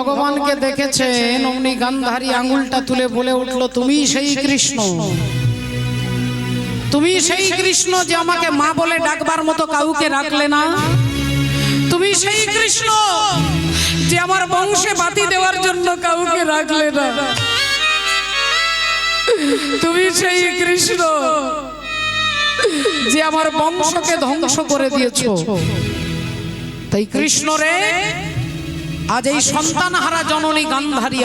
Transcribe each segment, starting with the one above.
ভগবানকে দেখেছেন অমনি গান্ধারী আঙুলটা তুলে বলে উঠল, তুমি সেই কৃষ্ণ, তুমি সেই কৃষ্ণ যে আমাকে মা বলে ডাকবার মতো কাউকে রাখলে না। তুমি সেই কৃষ্ণ যে আমার বংশে বাতি দেওয়ার জন্য কাউকে রাখলে না। তুমি সেই কৃষ্ণ যে আমার বংশকে ধ্বংস করে দিয়েছো। তাই কৃষ্ণ রে, আজ এই সন্তানহারা জননী গান্ধারী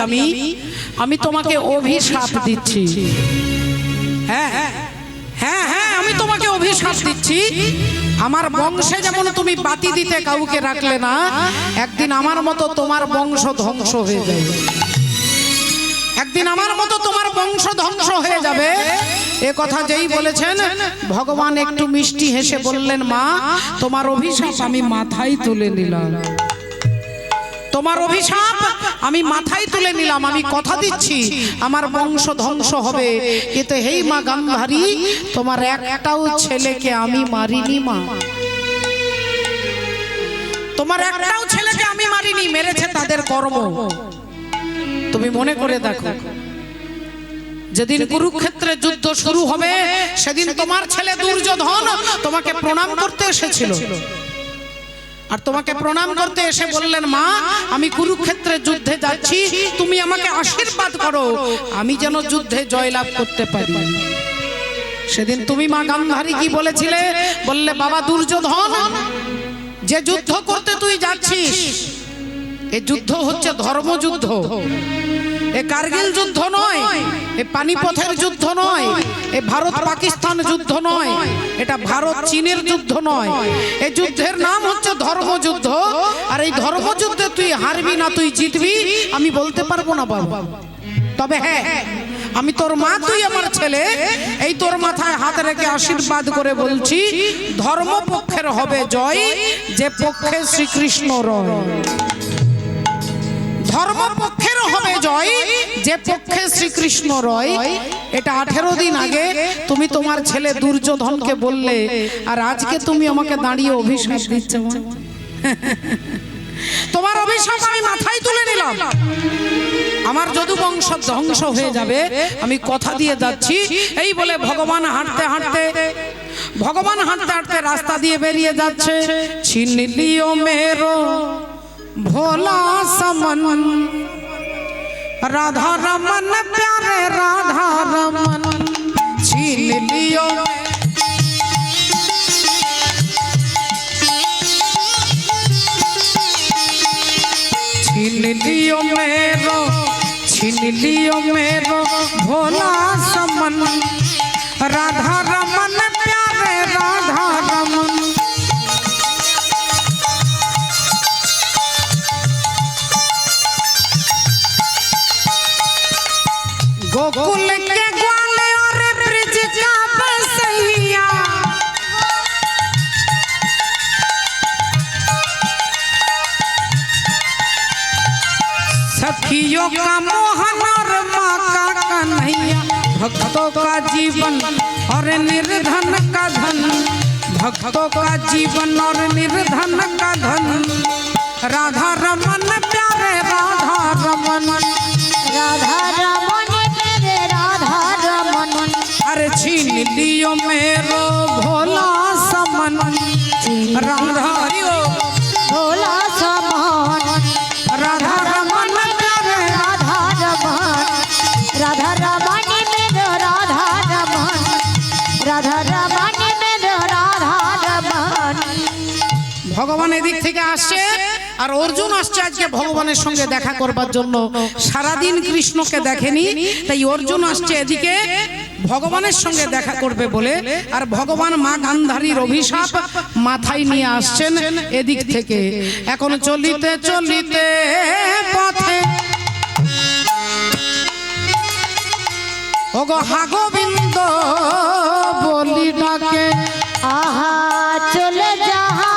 আমি তোমাকে অভিশাপ দিচ্ছি। হ্যাঁ হ্যাঁ হ্যাঁ, আমি তোমাকে অভিশাপ দিচ্ছি। আমার বংশে যেমন তুমি বাতি দিতে কাউকে রাখলে না, একদিন আমার মতো তোমার বংশ ধ্বংস হয়ে যাবে। একদিন আমার মতো তোমার বংশ ধ্বংস হয়ে যাবে। এ কথা যেই বলেছেন, ভগবান একটু মিষ্টি হেসে বললেন, মা তোমার অভিশাপ আমি মাথায় তুলে নিলাম। তোমার অভিশাপ আমি মাথায় তুলে নিলাম। আমি কথা দিচ্ছি আমার বংশ ধ্বংস হবে, কিন্তু হেই মা গান্ধারী, তোমার একটাও ছেলেকে আমি মারিনি মা। তোমার একটাও ছেলেকে আমি মারিনি, মেরেছে তাদের কর্ম। তুমি মনে করে দেখো, যেদিন কুরুক্ষেত্রে যুদ্ধ শুরু হবে সেদিন তোমার ছেলে দুর্যোধন তোমাকে প্রণাম করতে এসেছিল। আর তোমাকে প্রণাম করতে এসে বললেন, মা আমি কুরুক্ষেত্রে যুদ্ধে যাচ্ছি, তুমি আমাকে আশীর্বাদ করো আমি যেন যুদ্ধে জয়লাভ করতে পারি। সেদিন তুমি মা গান্ধারী কি বলেছিলে? বললে, বাবা দুর্যোধন, যে যুদ্ধ করতে তুই যাচ্ছিস এ যুদ্ধ হচ্ছে ধর্মযুদ্ধ। এ কার্গিল যুদ্ধ নয়, এ পানিপথের যুদ্ধ নয়, এ ভারত পাকিস্তান যুদ্ধ নয়, এটা ভারত চীনের যুদ্ধ নয়। এই যুদ্ধের নাম হচ্ছে ধর্মযুদ্ধ। আর এই ধর্মযুদ্ধে তুই হারবি না তুই জিতবি আমি বলতে পারবো না বাবা। তবে হ্যাঁ, আমি তোর মা, তুই আমার ছেলে, এই তোর মাথায় হাত রেখে আশীর্বাদ করে বলছি, ধর্মপক্ষের হবে জয়, যে পক্ষে শ্রীকৃষ্ণ রয়। ধর্মপক্ষের হবে জয়, যে পক্ষে শ্রীকৃষ্ণ রয়। এটা 18 দিন আগে তুমি তোমার ছেলে দুর্যোধনকে বললে, আর আজকে তুমি আমাকে দাঁড়িয়ে অভিশাপ দিচ্ছ। তোমার অভিশাপ আমি মাথায় তুলে নিলাম। আমার যদু বংশ ধ্বংস হয়ে যাবে আমি কথা দিয়ে যাচ্ছি। এই বলে ভগবান হাঁটতে হাঁটতে রাস্তা দিয়ে বেরিয়ে যাচ্ছে। ছিন লিও মেরো भोला समन राधा रमन प्यारे राधा रमन, छीन लियो छीन लियो मेरो भोला समन राधा रमन प्यारे राधा रमन। गोकुल के ग्वाले और ब्रिज का बसैया, सखियों का मोहन और माँ का कन्हैया, भक्तों का जीवन और निर्धन का धन, भक्तों का जीवन और निर्धन का धन, राधा रमन प्यारे राधा रमन, राधा रमन अरे छीन लियो मेरो भोला समन, राधा भोला समन, राधा रमन प्यारे राधा रमन, राधा रमन मेरो राधा रमन, राधा रमन मेरो राधा रमन। ভগবান এদিক থেকে আসছে আর অর্জুন আসছে আজকে ভগবানের সঙ্গে দেখা করবার জন্য। সারাদিন কৃষ্ণকে দেখেনি, তাই অর্জুন আসছে এদিকে ভগবানের সঙ্গে দেখা করবে বলে। আর ভগবান মা গান্ধারীর অভিশাপ মাথায় নিয়ে আসছেন এদিক থেকে। এখন চলিতে চলিতে পথে ওগো হা গোবিন্দ বলি ডাকে, আহা চলে যাহা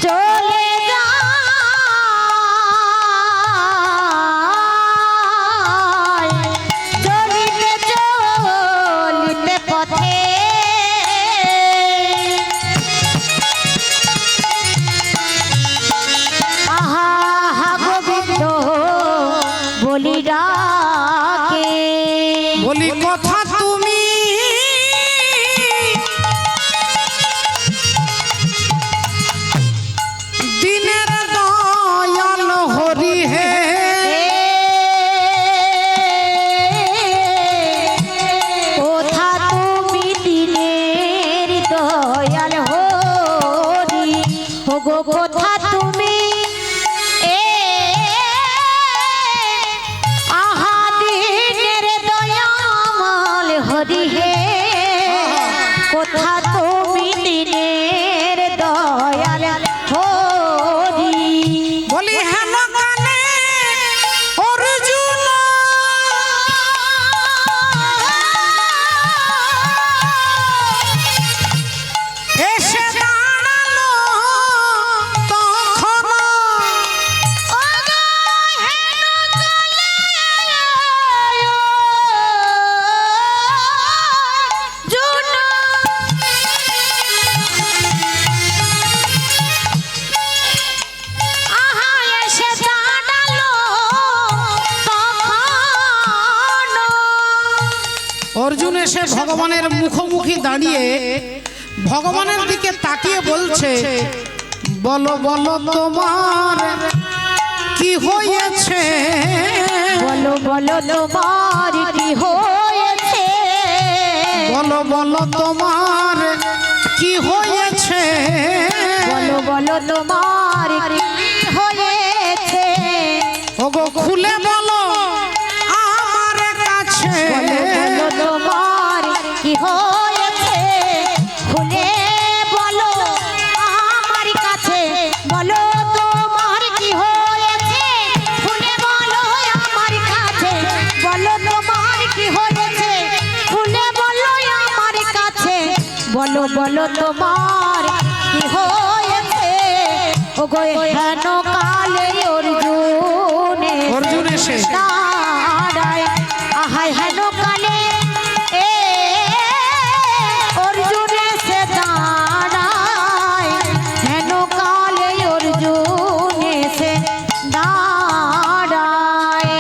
চলে যা কোথা তুমি আহা দিনের দয়ামল হরি হে কোথা তুমি দিনের দয়াল হরি বলি হেন কানে অর্জুন এসে দাঁড়ালো তখন অর্জুন এসে ভগবানের মুখোমুখি দাঁড়িয়ে ভগবানের দিকে তাকিয়ে বলছে বলো বলো তোমার কি হয়েছে বলো বলো তোমার কি হয়েছে বলো বলো তোমার কি হয়েছে বলো বলো তোমার কি হয়েছে ওগো খুলে বলো আমার কাছে বলো বলো তোমার কি হয়েছে খুলে বলো আমার কাছে বলো তোমার কি হয়েছে খুলে বলো আমার কাছে বলো তোমার কি হয়েছে খুলে বলো আমার কাছে বলো বলো তোমার কি হয়েছে ওগো হেন কালে অর্জুন এসে দাঁড়ায় আহাই হেন কালে অর্জুন এসে দাঁড়ায় হেন কালে অর্জুন এসে দাঁড়ায়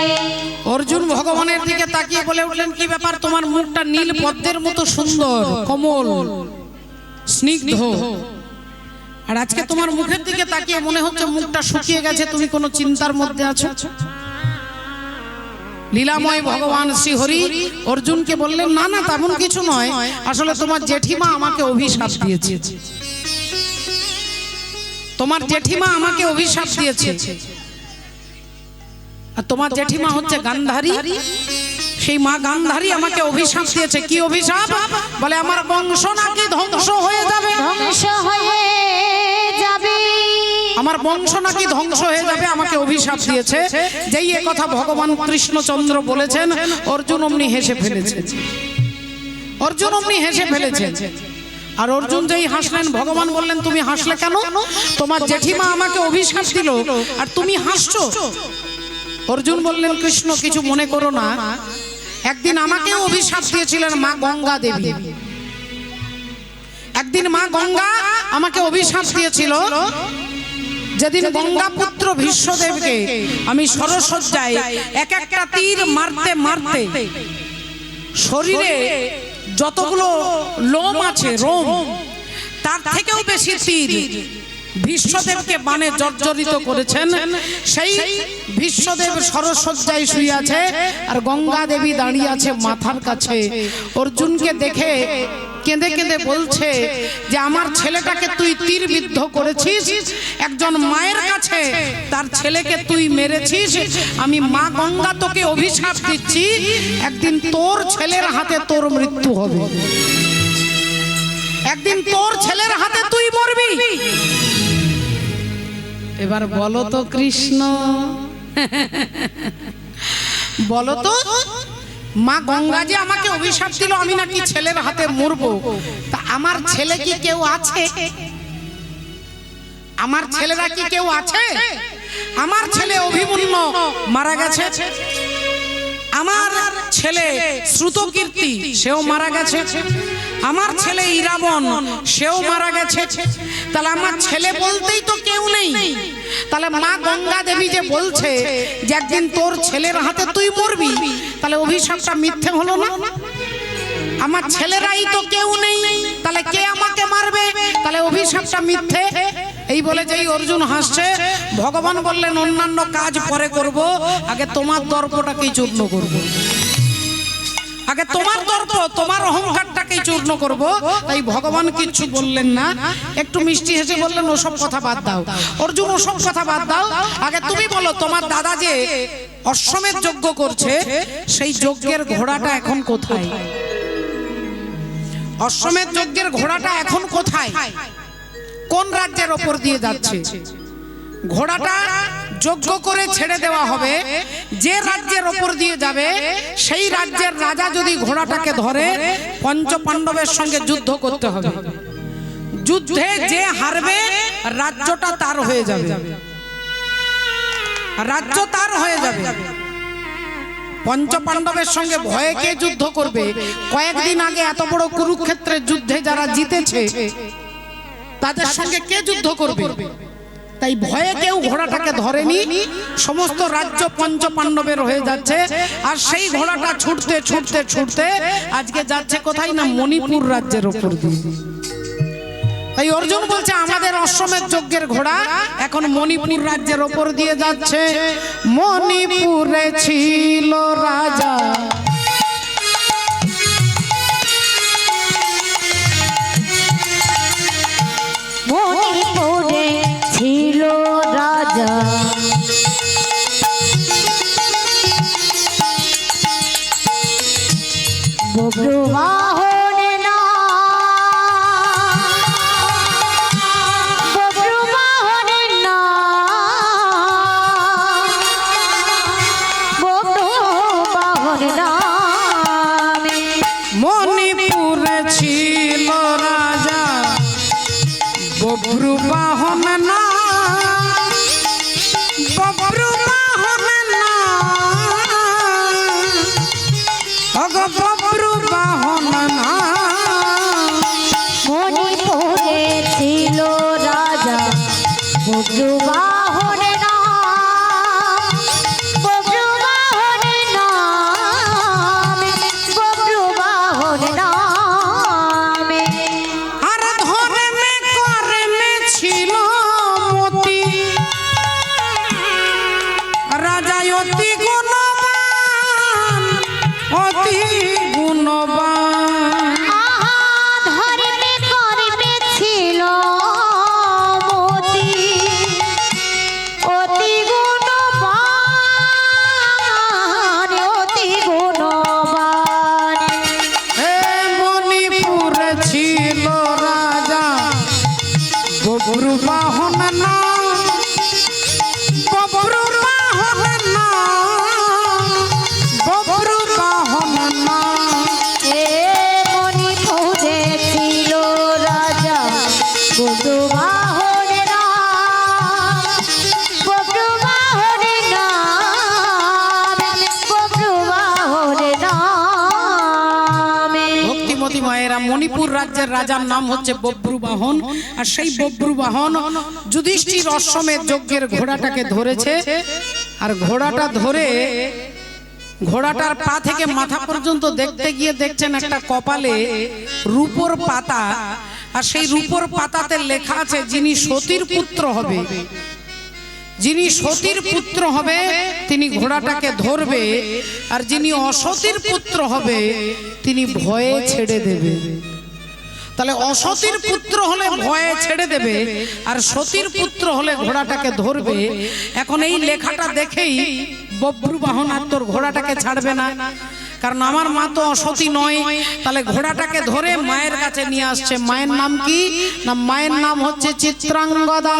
অর্জুন ভগবানের দিকে তাকিয়ে বলে উঠলেন কি ব্যাপার তোমার মুখটা নীল পদ্মের মতো সুন্দর কোমল স্নিগ্ধ আর আজকে তোমার মুখের দিকে তাকিয়ে মনে হচ্ছে মুখটা শুকিয়ে গেছে তুমি কোনো চিন্তার মধ্যে আছো লীলাময় ভগবান শ্রী হরি অর্জুনকে বললেন না না তেমন কিছু নয় আসলে তোমার জেঠিমা আমাকে অভিশাপ দিয়েছে তোমার জেঠিমা আমাকে অভিশাপ দিয়েছে আর তোমার জেঠিমা হচ্ছে গান্ধারী সেই মা গান্ধারী আমাকে অভিশাপ দিয়েছে কি অভিশাপ বলে আমার বংশ নাকি ধ্বংস হয়ে যাবে ধ্বংস হয়ে যাবে আমার বংশ নাকি ধ্বংস হয়ে যাবে আমাকে অভিশাপ দিয়েছে যেই এ কথা ভগবান কৃষ্ণচন্দ্র বলেছেন অর্জুন অমনি হেসে ফেলেছে অর্জুন অমনি হেসে ফেলেছে আর অর্জুন যেই হাসলেন ভগবান বললেন তুমি হাসলে কেন তোমার জেঠিমা আমাকে অভিশাপ দিল আর তুমি হাসছো অর্জুন বললেন কৃষ্ণ কিছু মনে করো না একদিন আমাকেও অভিশাপ দিয়েছিলেন মা গঙ্গা দেবী একদিন মা গঙ্গা আমাকে অভিশাপ দিয়েছিল যেদিন গঙ্গা পুত্র ভীষ্মদেবকে আমি সরসজ্জায় এক একটা তীর মারতে মারতে শরীরে যতগুলো লোম আছে রোম তার থেকেও বেশি তীর ভীষ্মদেবকে বাণে জর্জরিত করেছেন সেই ভীষ্মদেব সরসজ্জায় শুয়ে আছে আর গঙ্গা দেবী দাঁড়িয়ে আছে মাথার কাছে অর্জুনকে দেখে কেঁদে কেঁদে বলছে যে আমার ছেলেটাকে তুই তীরবিদ্ধ করেছিস একজন মায়ের কাছে তার ছেলেকে তুই মেরেছিস আমি মা গঙ্গা তোকে অভিশাপ দিচ্ছি একদিন তোর ছেলের হাতে তোর মৃত্যু হবে একদিন তোর ছেলের হাতে তুই মরবি এবার বলো তো কৃষ্ণ বলো তো মা গঙ্গা যে আমাকে অভিশাপ দিল আমি নাকি ছেলের হাতে মরবো তা আমার ছেলে কি কেউ আছে আমার ছেলেরা কি কেউ আছে আমার ছেলে অভিমন্যু মারা গেছে আমার ছেলে শ্রুতকীর্তি সেও মারা গেছে আমার ছেলে ইরাবণ সেও মারা গেছে তাহলে আমার ছেলে বলতেই তো কেউ নেই তাহলে মা গঙ্গা দেবী যে বলছে যে একদিন তোর ছেলের হাতে তুই মরবি তাহলে অভিশাপটা মিথ্যে হলো না আমার ছেলেরাই তো কেউ নেই তাহলে কে আমাকে মারবে তাহলে অভিশাপটা মিথ্যে এই বলে যেই অর্জুন হাসছে ভগবান বললেন অন্যান্য কাজ পরে করব আগে তোমার দর্পটাকেই চূর্ণ করব আগে তোমার দর্প তোমার অহংকারটাকে সবটাকেই চূর্ণ করব। তাই ভগবান কিচ্ছু বললেন না, একটু মিষ্টি হেসে বললেন ওসব কথা বাদ দাও অর্জুন, ওসব কথা বাদ দাও। আগে তুমি বলো তোমার দাদা যে অশ্বমেধ যজ্ঞ করছে সেই যজ্ঞের ঘোড়াটা এখন কোথায়? অশ্বমেধ যজ্ঞের ঘোড়াটা এখন কোথায়? কোন রাজ্যের ওপর দিয়ে যাচ্ছে? ঘোড়াটা যজ্ঞ করে ছেড়ে দেওয়া হবে, যে রাজ্যের ওপর দিয়ে যাবে সেই রাজ্যের রাজা যদি ঘোড়াটাকে ধরে পঞ্চ পাণ্ডবের সঙ্গে যুদ্ধ করতে হবে। যুদ্ধে যে হারবে রাজ্যটা তার হয়ে যাবে, রাজ্য তার হয়ে যাবে। পঞ্চ পাণ্ডবের সঙ্গে ভয়ে কে যুদ্ধ করবে? কয়েকদিন আগে এত বড় কুরুক্ষেত্রের যুদ্ধে যারা জিতেছে তাদের সঙ্গে কে যুদ্ধ করবে? তাই ভয়ে কেউ ঘোড়াটাকে ধরেনি, সমস্ত রাজ্য পঞ্চ পাণ্ডবের হয়ে যাচ্ছে। আর সেই ঘোড়াটা ছুটতে ছুটতে ছুটতে আজকে যাচ্ছে কোথায় না মণিপুর রাজ্যের ওপর দিয়ে। তাই অর্জুন বলছে আমাদের অশ্বমেধ যজ্ঞের ঘোড়া এখন মণিপুর রাজ্যের ওপর দিয়ে যাচ্ছে। মণিপুরে ছিল রাজা মণিপুরে ছিল রাজা বব্রুবাহন মণিপুরে ছিল রাজা বব্রুবাহন না, বব্রুবাহন না, অগ বব্রুবাহন না। মণিপুরে ছিল রাজা বব্রুবাহন না, বব্রুবাহন নামে, বব্রুবাহন নামে। আর ধরে মে করে মে ছিল মতি রাজা অতি গুণবান, অতি গুণবান। আহা ধর্মে কর্মে ছিল মতি অতি গুণবান, অতি গুণবান। হে মণিপুরে ছিল রাজা বব্রুবাহন না, বব্রুবাহন না, বব্রুবাহন না। এ মণিপুরে ছিল রাজা বব্রুবাহন নাম, বব্রুবাহন নামে, বব্রুবাহন নামে। ভক্তিমতী মায়েরা, মণিপুর রাজ্যের রাজার নাম হচ্ছে বব্রুবাহন। আর সেই বব্রুবাহন যুধিষ্ঠির অশ্বমেধ যজ্ঞের ঘোড়াটাকে ধরেছে। আর ঘোড়াটা ধরে ঘোড়াটার পা থেকে মাথা পর্যন্ত দেখতে গিয়ে দেখছেন একটা কপালে রূপোর পাতা। আর সেই রূপোর পাতাতে লেখা আছে যিনি সতীর পুত্র হবে, যিনি সতীর পুত্র হবে তিনি ঘোড়াটাকে ধরবে, আর যিনি অসতীর পুত্র হবে তিনি ভয়ে ছেড়ে দেবে। তাহলে অসতীর পুত্র হলে ভয়ে ছেড়ে দেবে, আর সতীর পুত্র হলে ঘোড়াটাকে ধরবে। এখন এই লেখাটা দেখেই বব্রুবাহন আর তোর ঘোড়াটাকে ছাড়বে না, কারণ আমার মা তো অসতী নয়। তাহলে ঘোড়াটাকে ধরে মায়ের কাছে নিয়ে আসছে। মায়ের নাম কি না? মায়ের নাম হচ্ছে চিত্রাঙ্গদা।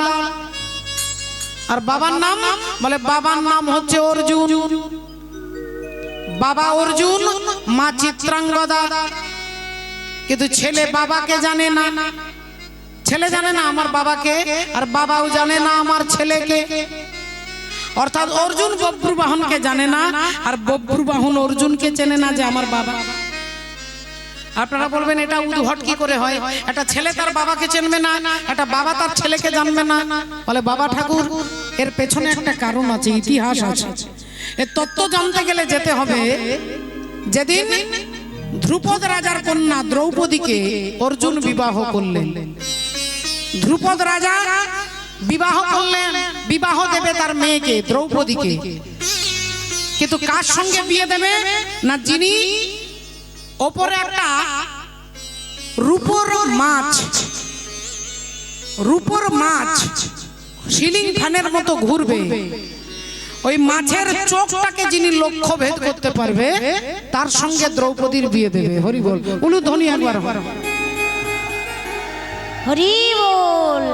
আর বাবার নাম বলে বাবার নাম হচ্ছে অর্জুন। বাবা অর্জুন, মা চিত্রাঙ্গদা। কিন্তু ছেলে বাবাকে জানে না, ছেলে জানে না আমার বাবাকে, আর বাবাও জানে না আমার ছেলেকে। অর্থাৎ অর্জুন বব্রুবাহনকে জানে না, আর বব্রুবাহন অর্জুনকে চেনে না যে আমার বাবা। আপনারা বলবেন এটা উদ্ভট কি করে হয়? একটা ছেলে তার বাবাকে চিনবে না, একটা বাবা তার ছেলেকে জানবে না। বলে বাবা ঠাকুর, এর পেছনে একটা কারণ আছে, ইতিহাস আছে। এর তত্ত্ব জানতে গেলে যেতে হবে যেদিন ধ্রুপদ রাজার কন্যা দ্রৌপদীকে অর্জুন বিবাহ করলেন। ধ্রুপদ রাজা বিবাহ করলেন, বিবাহ দেবে তার মেয়েকে দ্রৌপদীকে। কিন্তু কার সঙ্গে বিয়ে দেবে না? যিনি ওপরে একটা রূপোর মাছ সিলিং ফ্যানের মতো ঘুরবে, ওই মাছের চোখটাকে যিনি লক্ষ্য ভেদ করতে পারবে তার সঙ্গে দ্রৌপদীর বিয়ে দেবে। হরি বল, উলুধ্বনি একবার হরি বল।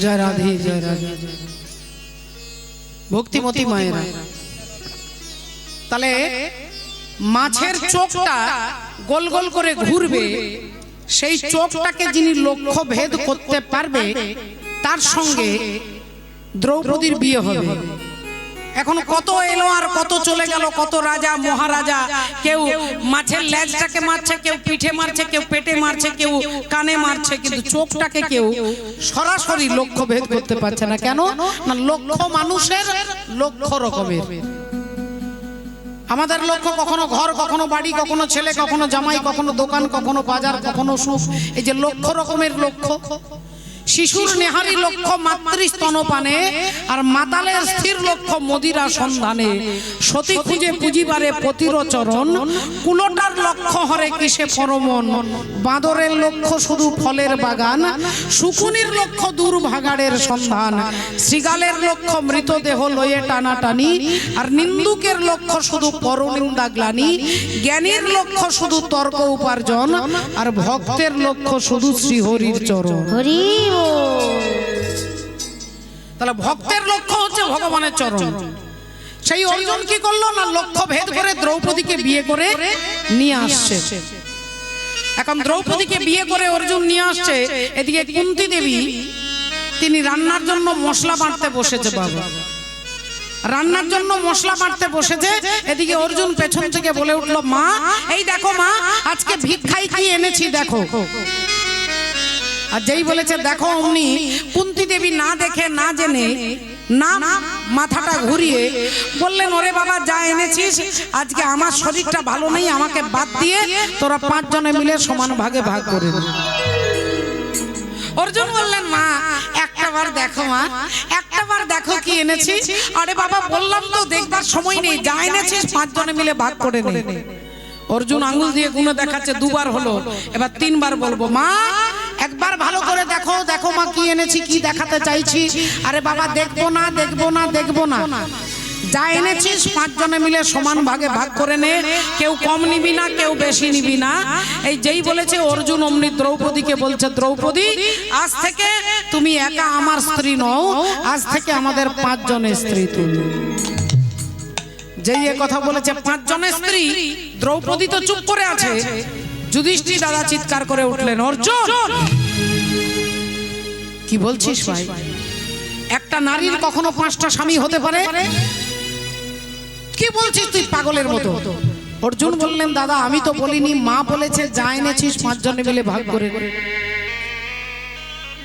জয় রাধে, জয় রাধে, ভক্তিমতী মায়েরা। তাহলে মাছের চোখটা গোল গোল করে ঘুরবে, সেই চোখটাকে যিনি লক্ষ্য ভেদ করতে পারবে তার সঙ্গে দ্রৌপদীর বিয়ে হবে। এখন কত এলো আর কত চলে গেল, কত রাজা মহারাজা, কেউ মাছের লেজটাকে মারছে, কেউ পিঠে মারছে, কেউ পেটে মারছে, কেউ কানে মারছে, কিন্তু চোখটাকে কেউ সরাসরি লক্ষ্য ভেদ করতে পারছে না। কেন না, লক্ষ্য মানুষের লক্ষ্য রকমের। আমাদের লক্ষ্য কখনো ঘর, কখনো বাড়ি, কখনো ছেলে, কখনো জামাই, কখনো দোকান, কখনো বাজার, কখনো সুখ। এই যে লক্ষ্য রকমের লক্ষ্য। শিশুর নেহারি লক্ষ্য মাতৃস্তনপানে, আর মাতালের স্থির লক্ষ্য মদিরা সন্ধানে। সতী খুঁজে পুঁজিবারে পতির চরণ, কুলোটার লক্ষ্য হরে কিসে পরমন। বাঁদরের লক্ষ্য শুধু ফলের বাগান, শুকুনির লক্ষ্য দূর ভাগাড়ের সন্ধান। শৃগালের লক্ষ্য মৃতদেহ লয়ে টানাটানি, আর নিন্দুকের লক্ষ্য শুধু পরনিন্দা গ্লানি। জ্ঞানীর লক্ষ্য শুধু তর্ক উপার্জন, আর ভক্তের লক্ষ্য শুধু শ্রীহরির চরণ। হরি বল। তাহলে ভক্তের লক্ষ্য হচ্ছে ভগবানের চরণ। সেই অর্জুন কি করলো না, লক্ষ্য ভেদ করে দ্রৌপদীকে বিয়ে করে নিয়ে আসছে। এখন দ্রৌপদীকে বিয়ে করে অর্জুন নিয়ে আসছে, এদিকে কুন্তী দেবী তিনি রান্নার জন্য মশলা বাটতে বসেছে। বাবা রান্নার জন্য মশলা বাটতে বসেছে, এদিকে অর্জুন পেছন থেকে বলে উঠলো, মা এই দেখো মা, আজকে ভিক্ষায় কি এনেছি দেখো। আর যেই বলেছে দেখো, অমনি কুন্তী দেবী না দেখে না জেনে না মাথাটা ঘুরিয়ে বললেন, ওরে বাবা যা এনেছিস, আজকে আমার শরীরটা ভালো নেই, আমাকে বাদ দিয়ে তোরা 5 জনে মিলে সমান ভাগে ভাগ করে নে। অর্জুন বললেন, মা একটাবার দেখো মা, একটাবার দেখো কি এনেছি। আরে বাবা বললাম তো দেখবার সময় নেই, যা এনেছিস 5 জনে মিলে ভাগ করে নে। অর্জুন আঙ্গুল দিয়ে গুনে দেখাচ্ছে, 2 বার হলো, এবার 3 বার বলবো, মা একবার ভালো করে দেখো, দেখো মা কি এনেছি, কি দেখাতে চাইছি। আরে বাবা দেখবো না, দেখবো না, দেখবো না, যা এনেছিস 5 জনে মিলে সমান ভাগে ভাগ করে নে, কেউ কম নিবি না, কেউ বেশি নিবি না। এই যেই বলেছে অর্জুন অমনি দ্রৌপদীকে বলছে, দ্রৌপদী আজ থেকে তুমি একা আমার স্ত্রী নও, আজ থেকে আমাদের 5 জনের স্ত্রী তুমি। যেই এ কথা বলেছে 5 জনের স্ত্রী, দ্রৌপদী তো চুপ করে আছে। যুধিষ্ঠির দাদা চিৎকার করে উঠলেন, অর্জুন কি বলছিস ভাই? একটা নারীর কখনো 5টা স্বামী হতে পারে? কি বলছিস তুই পাগলের মতো? অর্জুন বললেন, দাদা আমি তো বলিনি, মা বলেছে যা এনেছিস 5 জনে মিলে ভাগ করে।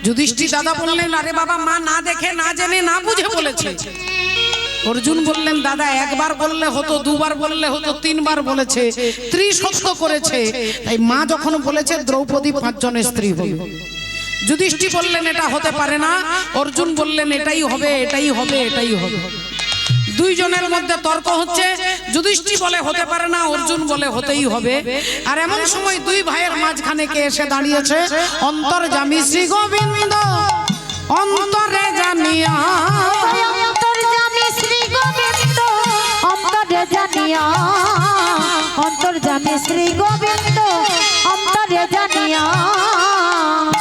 যুধিষ্ঠির দাদা বললেন, আরে বাবা মা না দেখে না জেনে না বুঝে বলেছে। অর্জুন বললেন, দাদা একবার বললে হতো, 2 বার বললে হতো, 3 বার বলেছে, ত্রিসত্য করেছে, তাই মা যখন বলেছে দ্রৌপদী 5 জনের স্ত্রী হবে। যুধিষ্ঠির বললেন এটা হতে পারে না, অর্জুন বললেন এটাই হবে, এটাই হবে, এটাই হবে। 2 জনের মধ্যে তর্ক হচ্ছে, যুধিষ্ঠির বলে হতে পারে না, অর্জুন বলে হতেই হবে। আর এমন সময় 2 ভাইয়ের মাঝখানে কে এসে দাঁড়িয়েছে? অন্তর্যামী শ্রী গোবিন্দ অন্তরে জানিয়া, অন্তর্যামী শ্রী গোবিন্দ অন্তরে জানিয়া, অন্তর্যামী শ্রী গোবিন্দ অন্তরে জানিয়া।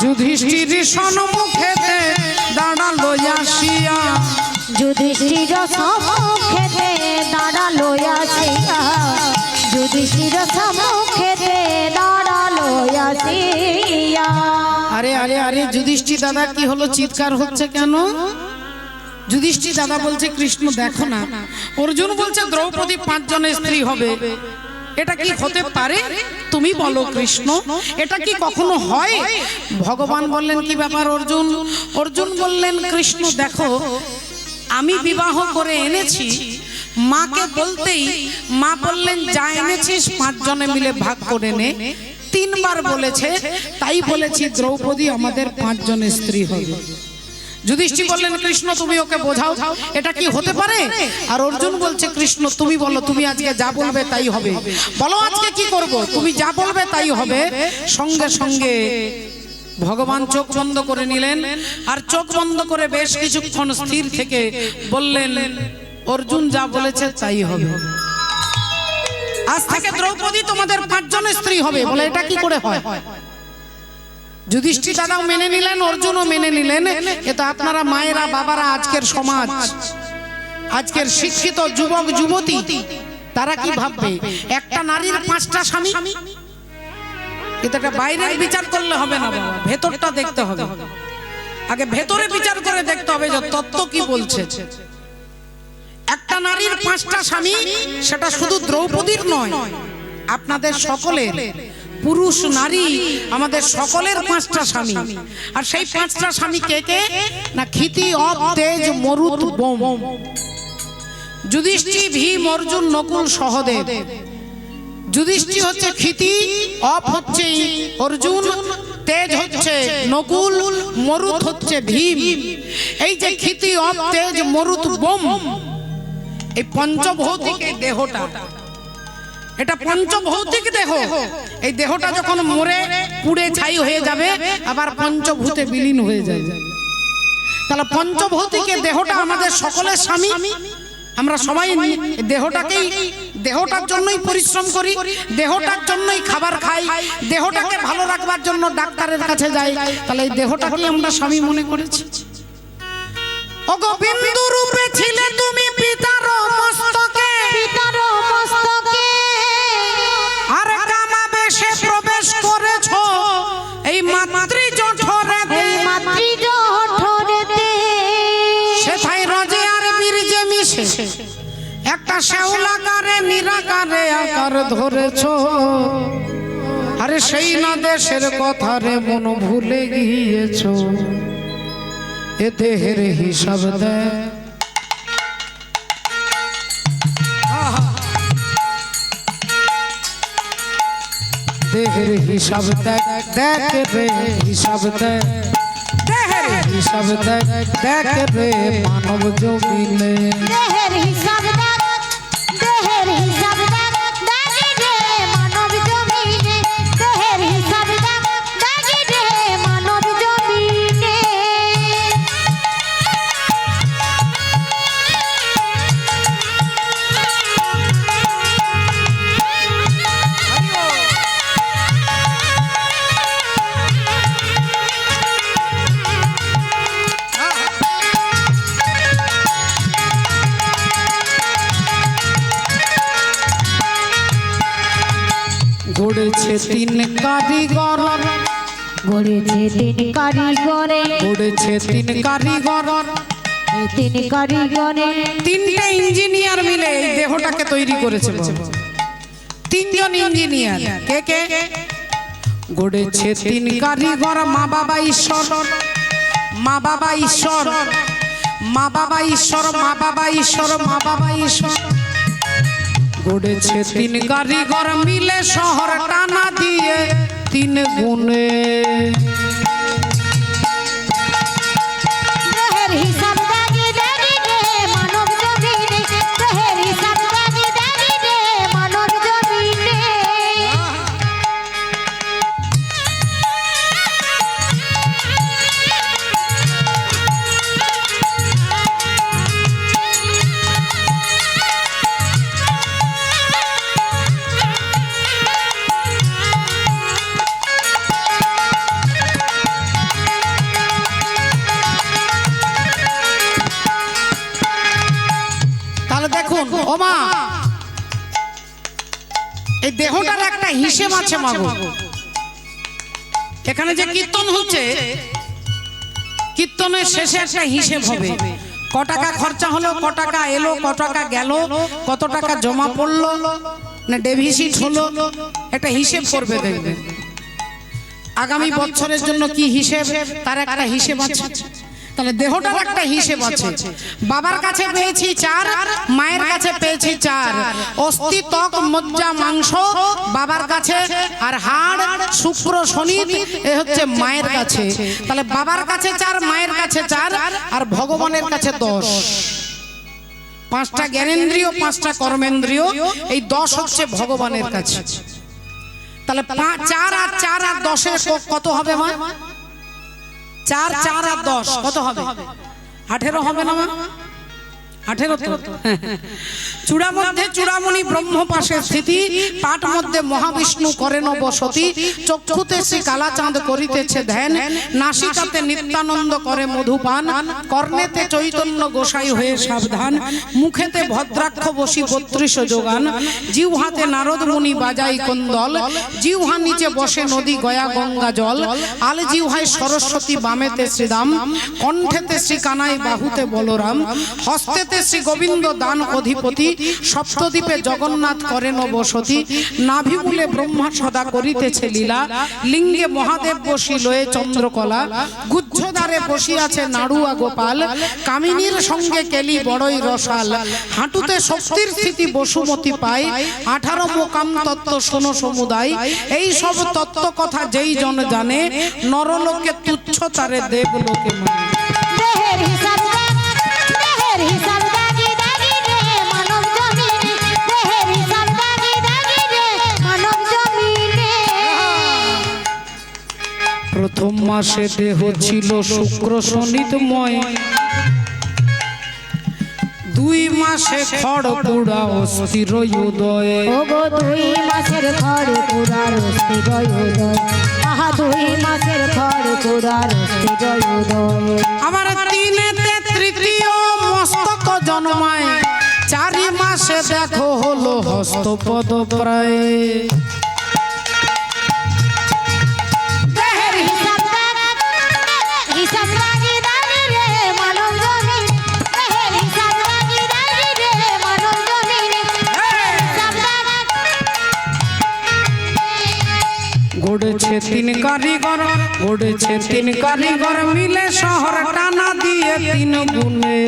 যুধিষ্ঠির সম্মুখেতে দাঁড়ালো আসিয়া, যুধিষ্ঠির সম্মুখেতে দাঁড়ালো আসিয়া, যুধিষ্ঠির সম্মুখেতে দাঁড়ালো আসিয়া। আরে আরে আরে যুধিষ্ঠির দাদা কি হলো, চিৎকার হচ্ছে কেন? যুধিষ্ঠির দাদা বলছে, কৃষ্ণ দেখো না। অর্জুন বলছে দ্রৌপদী 5 জনের স্ত্রী হবে, এটা কি হতে পারে? তুমি বলো কৃষ্ণ, এটা কি কখনো হয়? ভগবান বললেন, কি ব্যাপার অর্জুন? অর্জুন বললেন, কৃষ্ণ দেখো আমি বিবাহ করে এনেছি, মাকে বলতেই মা বললেন যা এনেছিস 5 জনে মিলে ভাগ করে নে। 3 বার বলেছে, তাই বলেছি দ্রৌপদী আমাদের 5 জনের স্ত্রী হবে। যুধিষ্ঠির বললেন কৃষ্ণ তুমি ওকে বোঝাও, এটা কি হতে পারে? আর অর্জুন বলছে কৃষ্ণ তুমি বলো, তুমি আজকে যা বলবে তাই হবে। বলো আজকে কি করব? তুমি যা বলবে তাই হবে। সঙ্গে সঙ্গে ভগবান চোখ বন্ধ করে নিলেন, আর চোখ বন্ধ করে বেশ কিছুক্ষণ স্থির থেকে বললেন অর্জুন যা বলেছে তাই হবে। আজ থেকে দ্রৌপদী তোমাদের 5 জনের স্ত্রী হবে। বলে এটা কি করে হয়? যুধিষ্ঠির দাদাও মেনে নিলেন, অর্জুনও মেনে নিলেন। এটা আপনারা মায়েরা বাবারা, আজকের সমাজ, আজকের শিক্ষিত যুবক যুবতী তারা কি ভাববে? একটা নারীর 5টা স্বামী? এটা বাইরের বিচার করলে হবে না বাবা, ভেতরটা দেখতে হবে। আগে ভেতরে বিচার করে দেখতে হবে যে তত্ত্ব কি বলছে। একটা নারীর 5টা স্বামী, সেটা শুধু দ্রৌপদীর নয়, আপনাদের সকলের, পুরুষ নারী আমাদের সকলের 5টা স্বামী। আর সেই 5টা স্বামী কে কে? না ক্ষিতি, অপ, তেজ, মরুত, বোম। যুধিষ্ঠির, ভীম, অর্জুন, নকুল, সহদেব। যুধিষ্ঠির হচ্ছে ক্ষিতি, অপ হচ্ছে অর্জুন, তেজ হচ্ছে নকুল, মরুত হচ্ছে ভীম। এই যে ক্ষিতি, অপ, তেজ, মরুত, বোম, এই পঞ্চভৌতিক এই দেহটা, এটা পঞ্চভৌতিক দেহ। এই দেহটা যখন মরে পুড়ে ছাই হয়ে যাবে, আবার পঞ্চভূতে বিলীন হয়ে যায়। তাহলে পঞ্চভৌতিক দেহটা আমাদের সকলের স্বামী। আমরা সবাই দেহটাকেই, দেহটার জন্যই পরিশ্রম করি, দেহটার জন্যই খাবার খাই, দেহটাকে ভালো রাখবার জন্য ডাক্তারের কাছে যাই। তাহলে এই দেহটাকে আমরা স্বামী মনে করেছি। ওগো বিন্দু রূপে ছিলে তুমি পিতার মস্তকে, পিতার মস্তকে আর কামাবেশে প্রবেশ করেছো এই মাতৃ জঠরেতে, মাতৃ জঠরেতে সেথায় রজে আর বীর্যে মিশে একটা শ্যাওলাকারে নিরাকারে আকার ধরেছো। আরে সেই না দেশের কথা রে মন ভুলে গিয়েছো, এ দেহের হিসাব দেয়। দেহের হিসাব দেখ, দেখ রে হিসাব দেখ, দেহের হিসাব দেখ, দেখ রে মানব জমিনে। দেহের হিসাব দেখ, দেহের হিসাব দেখ, দেখ রে মানব জমিনে। দেহের হিসাব দেখ, দেখ রে মানব জমিনে। গড়েছে 3 কারিগর, গড়েছে 3 কারিগরে, গড়েছে 3 কারিগর, এই 3 কারিগরে 3টে ইঞ্জিনিয়ার মিলে এই দেহটাকে তৈরি করেছে। 3 জন ইঞ্জিনিয়ার। কে কে? গড়েছে 3 কারিগর, মা বাবা ঈশ্বর, মা বাবা ঈশ্বর, মা বাবা ঈশ্বর, মা বাবা ঈশ্বর, মা বাবা ঈশ্বর। গড়েছে 3 কারিগর মিলে শহর টানা দিয়ে 3 গুণে। দেহের হিসাব দেখ, দেখ রে মানব জমিনে। দেহের হিসাব দেখ, দেখ রে মানব জমিনে। ও মা, এই দেহটার একটা হিসেব আছে মাগো। এখানে যে কীর্তন হচ্ছে, কীর্তনের শেষে একটা হিসেব হবে। ক টাকা খরচা হলো, ক টাকা এলো, ক টাকা গেল, কত টাকা জমা পড়লো না ডেভিসিট হলো, একটা হিসেব করবে। দেখবেন আগামী বছরের জন্য কি হিসেব, তার একটা হিসেব আছে। তাহলে দেহটার একটা হিসেব আছে। বাবার কাছে পেয়েছি 4, মায়ের কাছে পেয়েছি 4। অস্থি, ত্বক, মজ্জা, মাংস বাবার কাছে, আর হাড়, শুক্র, শনি এ হচ্ছে মায়ের কাছে। তাহলে বাবার কাছে 4, মায়ের কাছে 4, আর ভগবানের কাছে 10। 5টা জ্ঞানেন্দ্রিয়, 5টা কর্মেন্দ্রিয়, এই 10 হচ্ছে ভগবানের কাছে। তাহলে 4 আর 4 আর 10 কত হবে মা? 4, 4 আর 10 কত হবে? 18 হবে না মা? 18 তো। চূড়া মধ্যে চূড়ামণি ব্রহ্ম পাশে স্থিতি, পাট মধ্যে মহাবিষ্ণু করেন বসতি, চক্ষুতে শ্রী কালাচাঁদ করিতেছে ধ্যান, নাসিকাতে নিত্যানন্দ করে মধুপান, কর্ণেতে চৈতন্য গোসাই হয়ে সাবধান, মুখেতে ভদ্রাক্ষ বসি 32 যোগান, জিহ্বাতে নারদ মুনি বাজাই কুন্দল, জিহ্বা নিচে বসে নদী গয়া গঙ্গা জল, আল জিহ্বায় সরস্বতী, বামেতে শ্রীরাম, কণ্ঠেতে শ্রী কানাই, বাহুতে বলরাম, হস্তেতে শ্রী গোবিন্দ দান অধিপতি, সপ্তদ্বীপে জগন্নাথ করেন বসতি, নাভিমূলে ব্রহ্মা সদা করিতেছে লীলা, লিঙ্গে মহাদেব বসি লয়ে চন্দ্রকলা, গুজ্জদ্বারে বসিয়াছে নাড়ুয়া গোপাল, কামিনীর সঙ্গে কেলি বড়ই রসাল, হাঁটুতে শক্তির স্থিতি বসুমতি পায়, 18 মোকাম তত্ত্ব শোনো সমুদায়, এই সব তত্ত্ব কথা যেই জন জানে, নরলোকে তুচ্ছ তারে দেবলোকে মানে। দেহের হিসাব দাগ, দেহের হিসাব দাগি দাগি রে মানব জমিনে, দেহের হিসাব দাগি দাগি রে মানব জমিনে। প্রথম মাসে দেহ ছিল শুক্র শনিতময়, 2 মাসে খড়কুড়া অস্থির উদয়, ওগো 2 মাসের খড় কুড়ার স্থির উদয়, আহা 2 মাসের খড় কুড়ার স্থির উদয়। আমার 3-তে তৃতীয় মস্তক জন্মায়, 4 মাসে দেখো হলো হস্তপদ প্রায়। দেহের হিসাব দাগ, হিসাব দাগি দাগি রে মানব জমিনে, দেহের হিসাব দাগি দাগি রে মানব জমিনে, হিসাব দাগ। গড়েছে 3 কারিগর, গড়েছে 3 কারিগর, মিলে শহর টানা দিয়ে 3 গুণে।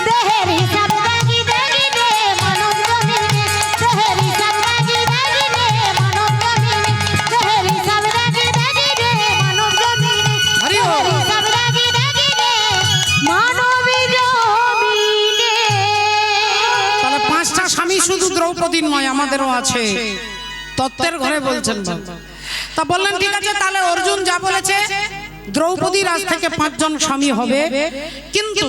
দেহের হিসাব দাগি দাগি রে মানব জমিনে, দেহের হিসাব দাগি দাগি রে মানব জমিনে, দেহের হিসাব দাগি দাগি রে মানব জমিনে, হরি বল। দেহের হিসাব দাগি দাগি রে মানব জমিনে। তাহলে 5টা স্বামী শুধু দ্রৌপদীর নয়, আমাদেরও আছে। তত্ত্বের ঘরে বলছেন বাবা। তা বললেন ঠিক আছে, তাহলে অর্জুন যা বলেছে দ্রৌপদীর আজ থেকে 5 জন স্বামী হবে, কিন্তু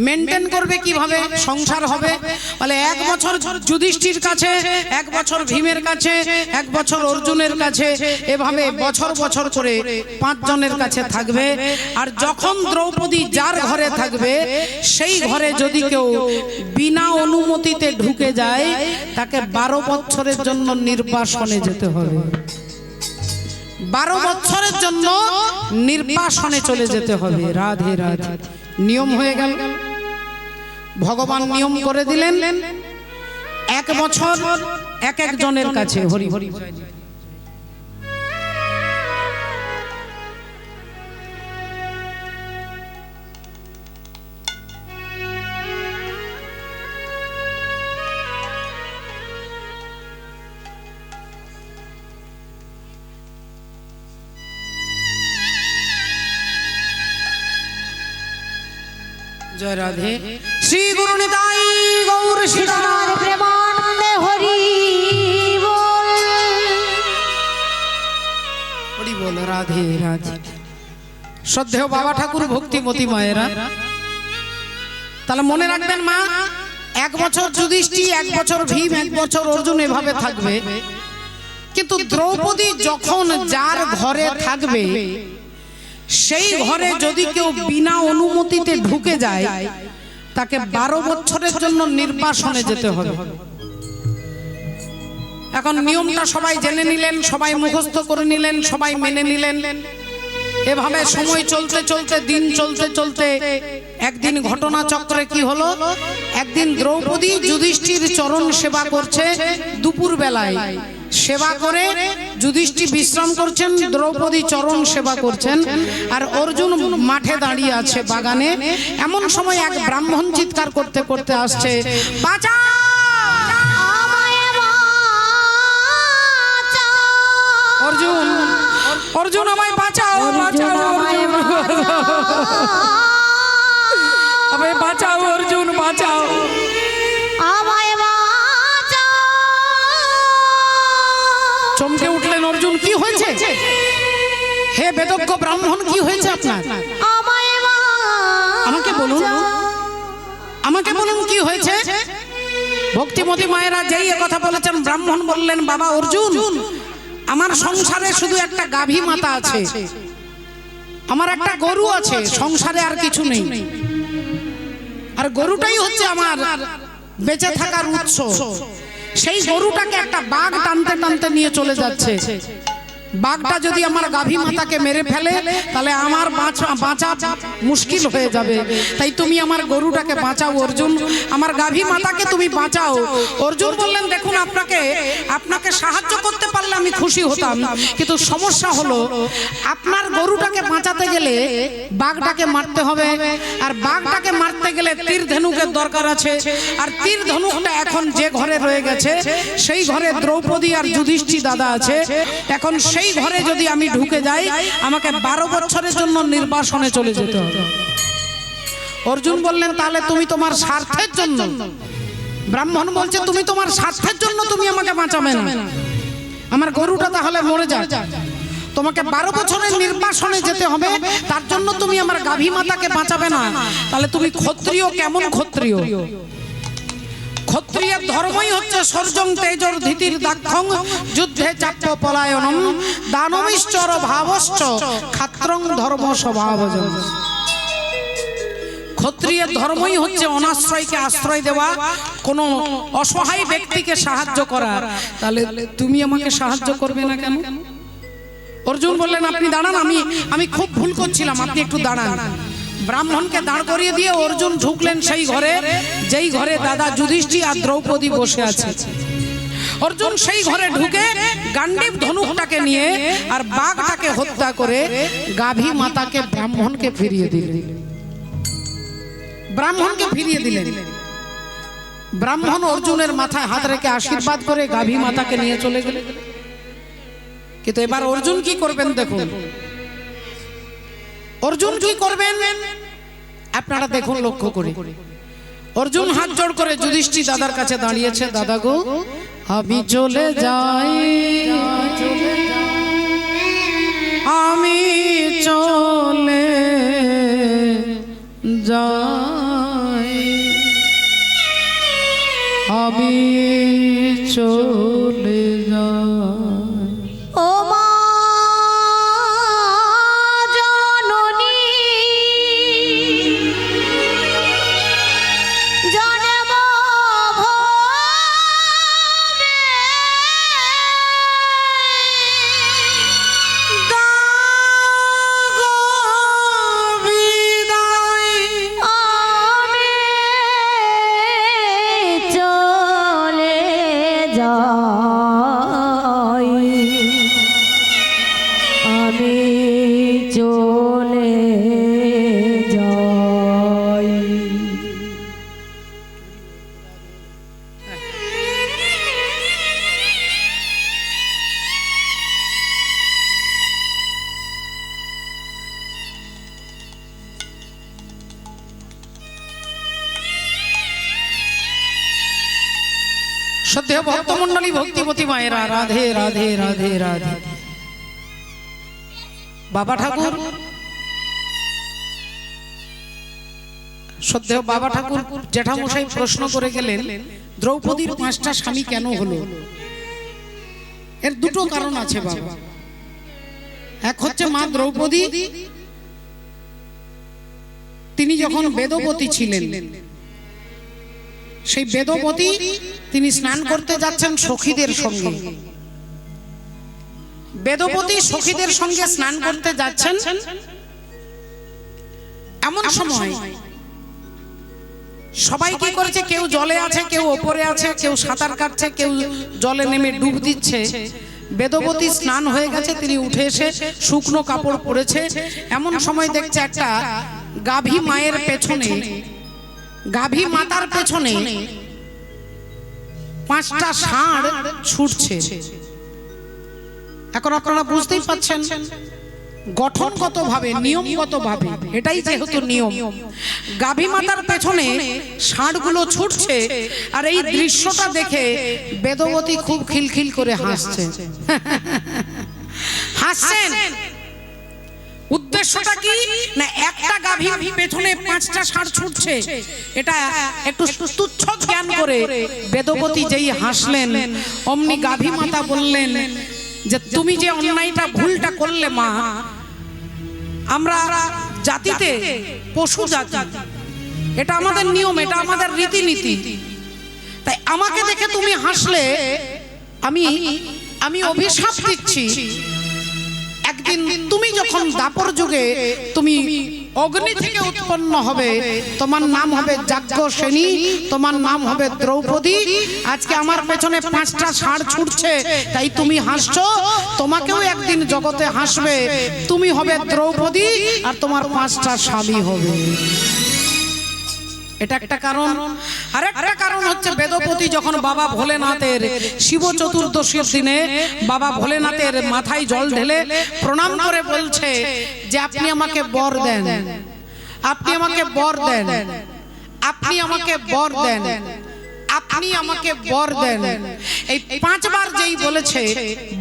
মেনটেন করবে কিভাবে, সংসার হবে? বলে 1 বছর যুধিষ্ঠির কাছে, 1 বছর ভীমের কাছে, 1 বছর অর্জুনের কাছে, এভাবে বছর বছর করে 5 জনের কাছে থাকবে। আর যখন দ্রৌপদী যার ঘরে থাকবে, সেই ঘরে যদি কেউ বিনা অনুমতিতে ঢুকে যায়, তাকে 12 বছরের জন্য নির্বাসনে যেতে হবে। 12 বছরের জন্য নির্বাসনে চলে যেতে হবে। রাধে রাধে। নিয়ম হয়ে গেল, ভগবান নিয়ম করে দিলেন। 1 বছর এক এক জনের কাছে। হরি হরি। জয় রাধে। শ্রী গুরু নিতাই গৌর কৃষ্ণর প্রেমানন্দে হরি বল। হরি বল। রাধে রাধে। শ্রদ্ধেয় বাবা ঠাকুর, ভক্তিমতী মায়েরা, তাহলে মনে রাখবেন মা, 1 বছর যুধিষ্ঠির, 1 বছর ভীম, 1 বছর অর্জুন, এভাবে থাকবে। কিন্তু দ্রৌপদী যখন যার ঘরে থাকবে, সেই ঘরে যদি কেউ বিনা অনুমতিতে ঢুকে যায়, তাকে 12 বছরের জন্য নির্বাসনে যেতে হবে। এখন নিয়মটা সবাই জেনে নিলেন, সবাই মুখস্থ করে নিলেন, সবাই মেনে নিলেন। এভাবে সময় চলতে চলতে, দিন চলতে চলতে, একদিন ঘটনা চক্রে কি হলো, একদিন দ্রৌপদী যুধিষ্ঠির চরণ সেবা করছে দুপুর বেলায়। সেবা করে যুধিষ্ঠির বিশ্রাম করছেন, দ্রৌপদী চরণ সেবা করছেন, আর অর্জুন মাঠে দাঁড়িয়ে আছে বাগানে। এমন সময় এক ব্রাহ্মণ চিৎকার করতে করতে আসছে, বাঁচাও! অর্জুন, অর্জুন আমায় বাঁচাও, বাঁচাও অর্জুন, আমায় বাঁচাও অর্জুন, বাঁচাও। চমকে উঠলেন অর্জুন, কি হয়েছে হে বেদজ্ঞ ব্রাহ্মণ, কি হয়েছে আপনার? আমাকে বলুন, আমাকে বলুন কি হয়েছে। ভক্তিমতী মায়েরা যেই কথা বলেছেন, ব্রাহ্মণ বললেন, বাবা অর্জুন, আমার সংসারে শুধু একটা গাভী মাতা আছে, আমার একটা গরু আছে, সংসারে আর কিছু নেই। আর গরুটাই হচ্ছে আমার বেঁচে থাকার উৎস। সেই গরুটাকে একটা বাঘ টানতে টানতে নিয়ে চলে যাচ্ছে। বাঘটা যদি আমার গাভী মাতাকে মেরে ফেলে তাহলে আমার বাঁচা মুশকিল হয়ে যাবে। তাই তুমি আমার গরুটাকে বাঁচাও অর্জুন, আমার গাভী মাতাকে তুমি বাঁচাও। অর্জুন বললেন, দেখুন আপনাকে সাহায্য করতে পারলে আমি খুশি হতাম, কিন্তু সমস্যা হলো আপনার গরুটাকে বাঁচাতে গেলে বাঘটাকে মারতে হবে, আর বাঘটাকে মারতে গেলে তীর ধনুকের দরকার আছে। আর তীর ধনুকটা এখন যে ঘরে রয়ে গেছে সেই ঘরে দ্রৌপদী আর যুধিষ্ঠির দাদা আছে। এখন সেই ঘরে যদি আমি ঢুকে যাই, আমাকে 12 বছরের জন্য নির্বাসনে চলে যেতে হবে। অর্জুন বললেন, তাহলে তুমি তোমার স্বার্থের জন্য, ব্রাহ্মণ বলছে তুমি তোমার স্বার্থের জন্য তুমি আমাকে বাঁচাবে না, আমার গরুটা তাহলে মরে যায়, তোমাকে 12 বছরের নির্বাসনে যেতে হবে, তার জন্য তুমি আমার গাভী মাতাকে বাঁচাবে না, তাহলে তুমি ক্ষত্রিয় কেমন ক্ষত্রিয়? ক্ষত্রিয়ের ধর্মই হচ্ছে সর্জং তেজর ধীতির দাক্ষং যুদ্ধে চাপ্য পলায়নম দানবিশ্চর ভাবশ্চ ক্ষাত্রং ধর্ম স্বভাবজং। ক্ষত্রিয়ের ধর্মই হচ্ছে অনাশ্রয়কে আশ্রয় দেওয়া, কোন অসহায় ব্যক্তিকে সাহায্য করা। তাহলে তুমি আমাকে সাহায্য করবে না কেন? অর্জুন বললেন, আপনি দাঁড়ান, আমি খুব ভুল করছিলাম, আপনি একটু দাঁড়ান। ব্রাহ্মণকে দাঁড় করিয়ে দিয়ে অর্জুন ঢুকলেন সেই ঘরে, যেই ঘরে দাদা যুধিষ্ঠির আর দ্রৌপদী বসে আছে। অর্জুন সেই ঘরে ঢুকে গান্ডীব ধনুকটাকে নিয়ে আর বাঘটাকে হত্যা করে গাভী মাতাকে ব্রাহ্মণকে ফিরিয়ে দিলেন। ব্রাহ্মণকে ফিরিয়ে দিলেন। ব্রাহ্মণ অর্জুনের মাথায় হাত রেখে আশীর্বাদ করে গাভী মাতাকে নিয়ে চলে গেলেন। কিন্তু এবার অর্জুন কি করবেন দেখুন, অর্জুন কি করবেন আপনারা দেখুন, লক্ষ্য করে। অর্জুন হাত জোড় করে যুধিষ্ঠির দাদার কাছে দাঁড়িয়েছে, দাদা গো আমি চলে যাই, আমি চলে যাই, আমি চলে যাই। ও মা জননী, জন্ম ভবে দাও গো বিদায়, আমি চলে যাই, আমি চলে যাই। শ্রদ্ধেয় ভক্তমণ্ডলী, ভক্তিমতী মায়েরা, রাধে রাধে রাধে রাধে। বাবা ঠাকুর, শ্রদ্ধেয় বাবা ঠাকুর জেঠামশাই প্রশ্ন করে গেলেন, দ্রৌপদীর 5টা স্বামী কেন হলো? এর দুটো কারণ আছে বাবা। এক হচ্ছে মা দ্রৌপদী, তিনি যখন বেদবতী ছিলেন, সেই বেদবতী তিনি স্নান করতে যাচ্ছেন সখীদের সঙ্গে। বেদবতী সখীদের সঙ্গে স্নান করতে যাচ্ছেন, এমন সময় সবাই কি করেছে, কেউ জলে আছে, কেউ ওপরে আছে, কেউ সাঁতার কাটছে, কেউ জলে নেমে ডুব দিচ্ছে। বেদবতী স্নান হয়ে গেছে, তিনি উঠে এসে শুকনো কাপড় পরেছে। এমন সময় দেখছে একটা গাভী মায়ের পেছনে, গাভী মাতার পেছনে 5টা ষাঁড় ছুটছে। এখন আপনারা বুঝতেই পাচ্ছেন গঠনগত ভাবে, নিয়মগত ভাবে, এটাই যেহেতু নিয়ম, গাভী মাতার পেছনে ষাঁড়গুলো ছুটছে। আর এই দৃশ্যটা দেখে বেদবতী খুব খিলখিল করে হাসছে। হাসছেন উদ্দেশ্যটা কি না, একটা গাভী পেছনে 5টা ষাঁড় ছুটছে, এটা একটু তুচ্ছ জ্ঞান করে বেদবতী যেই হাসলেন, অমনি গাভী মাতা বললেন যে তুমি যে অন্যায়টা ভুলটা করলে মা, আমরা জাতিতে পশু জাতি, এটা আমাদের নিয়ম, এটা আমাদের রীতিনীতি, তাই আমাকে দেখে তুমি হাসলে আমি অভিশাপ দিচ্ছি, একদিন তুমি যখন দাপর যুগে তুমি অগ্নি থেকে উৎপন্ন হবে, তোমার নাম হবে যাজ্ঞসেনী, তোমার নাম হবে দ্রৌপদী। আজকে আমার পেছনে 5টা ষাঁড় ছুটছে, তাই তুমি হাসছো, তোমাকেও একদিন জগতে হাসবে, তুমি হবে দ্রৌপদী আর তোমার 5টা স্বামী হবে। এটা একটা কারণ। আর একটা কারণ হচ্ছে বেদপতি যখন বাবা ভোলেনাথের শিব চতুর্দশীর দিনে বাবা ভোলেনাথের মাথায় জল ঢেলে প্রণাম করে বলছে যে আপনি আমাকে বর দেন, আপনি আমাকে বর দেন, আপনি আমাকে বর দেন, আপনি আমাকে বর দেন। এই 5 বার যেই বলেছে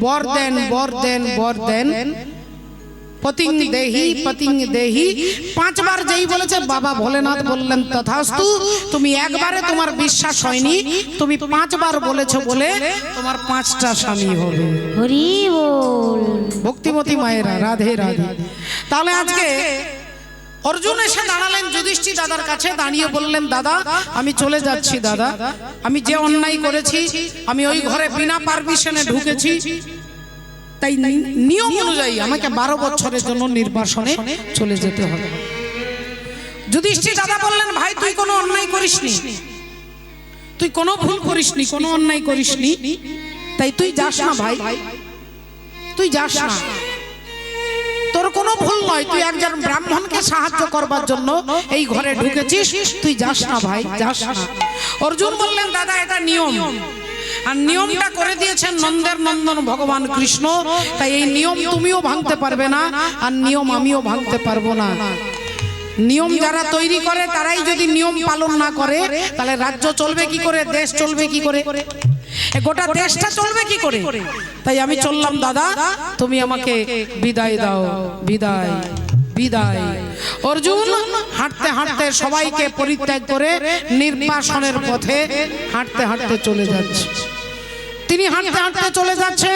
বর দেন, বর দেন, বর দেন, পতিং দেহি, পতিং দেহি, 5 বার যেই বলেছে বাবা ভোলেনাথ বললেন তথাস্তু। তুমি একবারে তোমার বিশ্বাস হয়নি, তুমি 5 বার বলেছো বলে তোমার 5টা স্বামী হবে। হরি বল। ভক্তিমতী মায়েরা, রাধে রাধে। তাহলে আজকে অর্জুন এসে দাঁড়ালেন যুধিষ্ঠির দাদার কাছে, দাঁড়িয়ে বললেন দাদা আমি চলে যাচ্ছি, দাদা আমি যে অন্যায় করেছি, আমি ওই ঘরে বিনা পারমিশনে ঢুকেছি, তাই নিয়ম অনুযায়ী আমাকে 12 বছরের জন্য নির্বাসনে চলে যেতে হবে। যুধিষ্ঠির দাদা বললেন ভাই তুই কোনো অন্যায় করিসনি, তুই কোনো ভুল করিসনি, কোনো অন্যায় করিসনি, তাই তুই যাস না ভাই, তুই যাস না, তোর কোনো ভুল নয়, তুই একজন ব্রাহ্মণকে সাহায্য করবার জন্য এই ঘরে ঢুকেছিস, তুই যাস না ভাই, যাস না। অর্জুন বললেন দাদা এটা নিয়ম, আর নিয়মটা করে দিয়েছেন নন্দের নন্দন ভগবান কৃষ্ণ, তাই এই নিয়ম তুমিও ভাঙতে পারবে না, আর নিয়ম আমিও ভাঙতে পারবো না। নিয়ম যারা তৈরি করে তারাই যদি নিয়ম পালন না করে তাহলে রাজ্য চলবে কি করে, দেশ চলবে কি করে, গোটা দেশটা চলবে কি করে? তাই আমি চললাম দাদা, তুমি আমাকে বিদায় দাও, বিদায় বিদায়। অর্জুন হাঁটতে হাঁটতে সবাইকে পরিত্যাগ করে নির্বাসনের পথে হাঁটতে হাঁটতে চলে যাচ্ছে। তিনি হাঁটতে হাঁটতে চলে যাচ্ছে,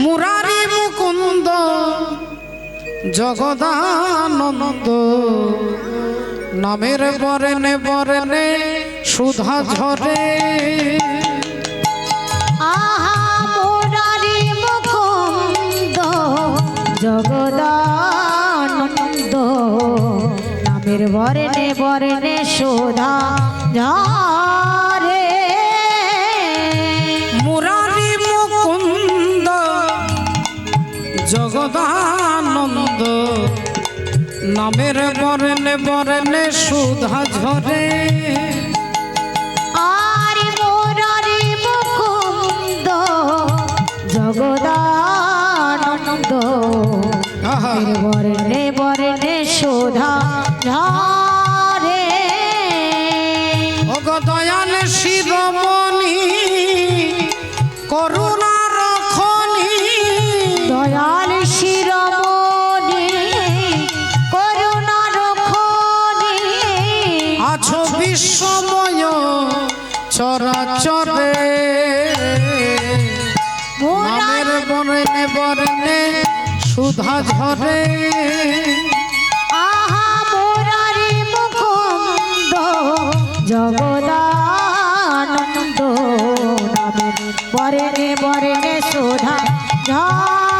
মুরারি মুকুন্দ জগদানন্দ নামের বরণে বরণে সুধা ঝরে। আহা মুরারি মুকুন্দ জগদানন্দ নামের বরণে বরণে সুধা ঝরে। মুরারি মুকুন্দ জগদানন্দ নামের বরণে বরণে সুধা ঝরে। আর মুরারি মুকুন্দ জগদানন্দ নামের বরণে বরণে সুধা ঝরে। ওগো দয়াল শিরোমণি করুণা রক্ষণী, দয়াল শিরোমণি করুণা রক্ষণী আছো বিশ্বময় চরাচরে। নামের বরণে বরণে সুধা ঝরে। আহা মুরারি মুকুন্দ জগদানন্দ নামের বরণে বরণে সুধা ঝরে।